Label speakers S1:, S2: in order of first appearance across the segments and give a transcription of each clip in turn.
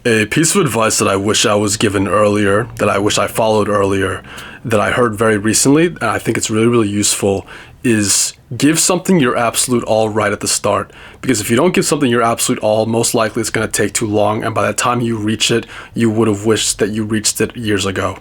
S1: A piece of advice that I wish I was given earlier, that I wish I followed earlier, that I heard very recently, and I think it's really, really useful, is give something your absolute all right at the start. Because if you don't give something your absolute all, most likely it's going to take too long, and by the time you reach it, you would have wished that you reached it years ago.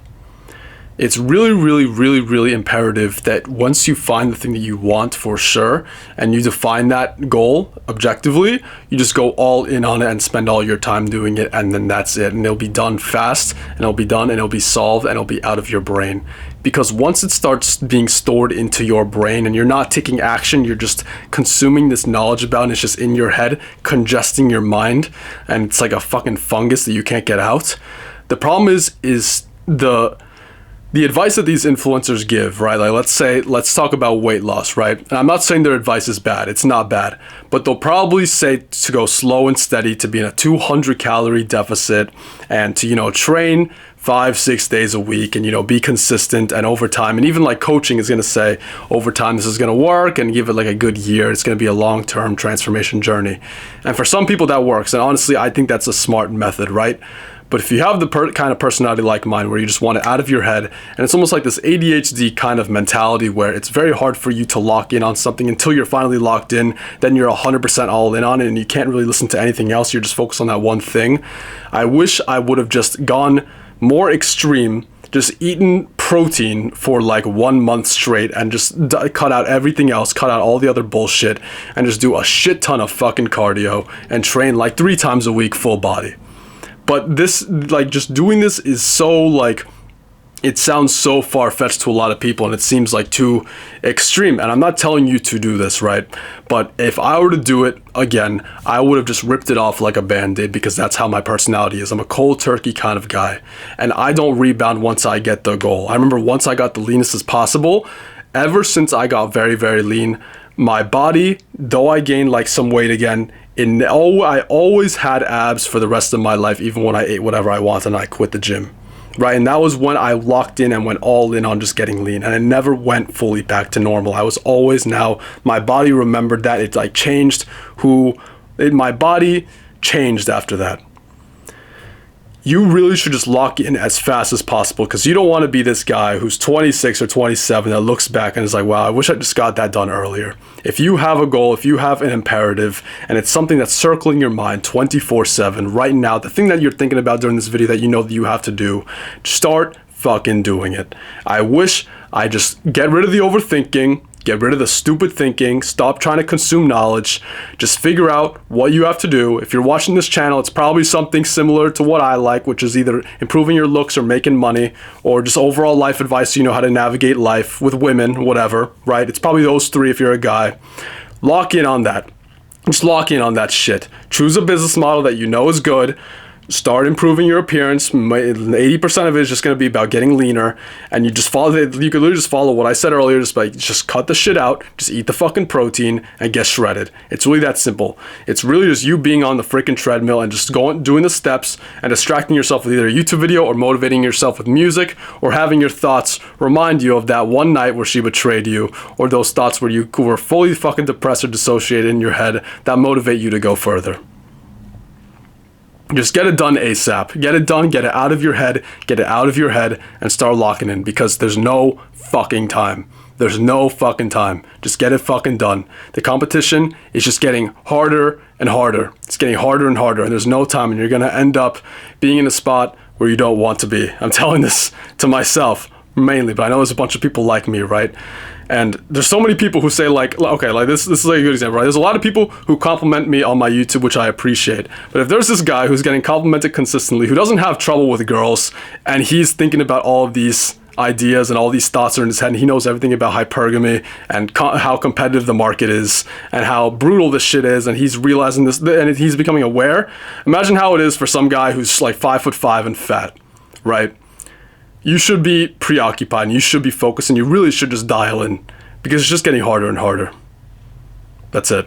S1: It's really, really, really, really imperative that once you find the thing that you want for sure and you define that goal objectively, you just go all in on it and spend all your time doing it, and then that's it. And it'll be done fast, and it'll be done, and it'll be solved, and it'll be out of your brain. Because once it starts being stored into your brain and you're not taking action, you're just consuming this knowledge about it, and it's just in your head, congesting your mind, and it's like a fucking fungus that you can't get out. The problem is the advice that these influencers give, right? Like, let's talk about weight loss, right? And I'm not saying their advice is bad. It's not bad. But they'll probably say to go slow and steady, to be in a 200 calorie deficit, and to, train 5-6 days a week, and, be consistent, and over time. And even like coaching is going to say over time, this is going to work, and give it like a good year. It's going to be a long-term transformation journey. And for some people that works. And honestly, I think that's a smart method, right? But if you have the kind of personality like mine, where you just want it out of your head, and it's almost like this ADHD kind of mentality where it's very hard for you to lock in on something until you're finally locked in, then you're 100% all in on it, and you can't really listen to anything else. You're just focused on that one thing. I wish I would have just gone more extreme, just eaten protein for like 1 month straight, and just cut out everything else, cut out all the other bullshit, and just do a shit ton of fucking cardio and train like 3 times a week full body. But this, like, just doing this is so, like, it sounds so far-fetched to a lot of people, and it seems like too extreme. And I'm not telling you to do this, right? But if I were to do it again, I would have just ripped it off like a Band-Aid, because that's how my personality is. I'm a cold turkey kind of guy, and I don't rebound once I get the goal. I remember once I got the leanest as possible, ever since I got very, very lean, my body, though I gained like some weight again, I always had abs for the rest of my life, even when I ate whatever I wanted and I quit the gym, right? And that was when I locked in and went all in on just getting lean, and I never went fully back to normal. I was always, now my body remembered that. It like changed my body changed after that. You really should just lock in as fast as possible, because you don't want to be this guy who's 26 or 27 that looks back and is like, wow, I wish I just got that done earlier. If you have a goal, if you have an imperative, and it's something that's circling your mind 24/7 right now, the thing that you're thinking about during this video that you know that you have to do, start fucking doing it. I wish I just get rid of the overthinking, get rid of the stupid thinking, stop trying to consume knowledge, just figure out what you have to do. If you're watching this channel, it's probably something similar to what I like, which is either improving your looks or making money, or just overall life advice so you know how to navigate life with women, whatever, right? It's probably those 3 if you're a guy. Lock in on that. Just lock in on that shit. Choose a business model that you know is good. Start improving your appearance. 80% of it is just going to be about getting leaner, and you just follow. You could literally just follow what I said earlier. Just cut the shit out. Just eat the fucking protein and get shredded. It's really that simple. It's really just you being on the freaking treadmill and just doing the steps and distracting yourself with either a YouTube video or motivating yourself with music, or having your thoughts remind you of that one night where she betrayed you, or those thoughts where you were fully fucking depressed or dissociated in your head that motivate you to go further. Just get it done ASAP. Get it done, get it out of your head, and start locking in, because there's no fucking time. There's no fucking time. Just get it fucking done. The competition is just getting harder and harder. It's getting harder and harder, and there's no time, and you're gonna end up being in a spot where you don't want to be. I'm telling this to myself mainly, but I know there's a bunch of people like me, right? And there's so many people who say like, okay, like this is like a good example, right? There's a lot of people who compliment me on my YouTube, which I appreciate. But if there's this guy who's getting complimented consistently, who doesn't have trouble with girls, and he's thinking about all of these ideas and all these thoughts are in his head, and he knows everything about hypergamy and how competitive the market is and how brutal this shit is, and he's realizing this and he's becoming aware. Imagine how it is for some guy who's like 5'5" and fat, right? You should be preoccupied, and you should be focused, and you really should just dial in, because it's just getting harder and harder. That's it.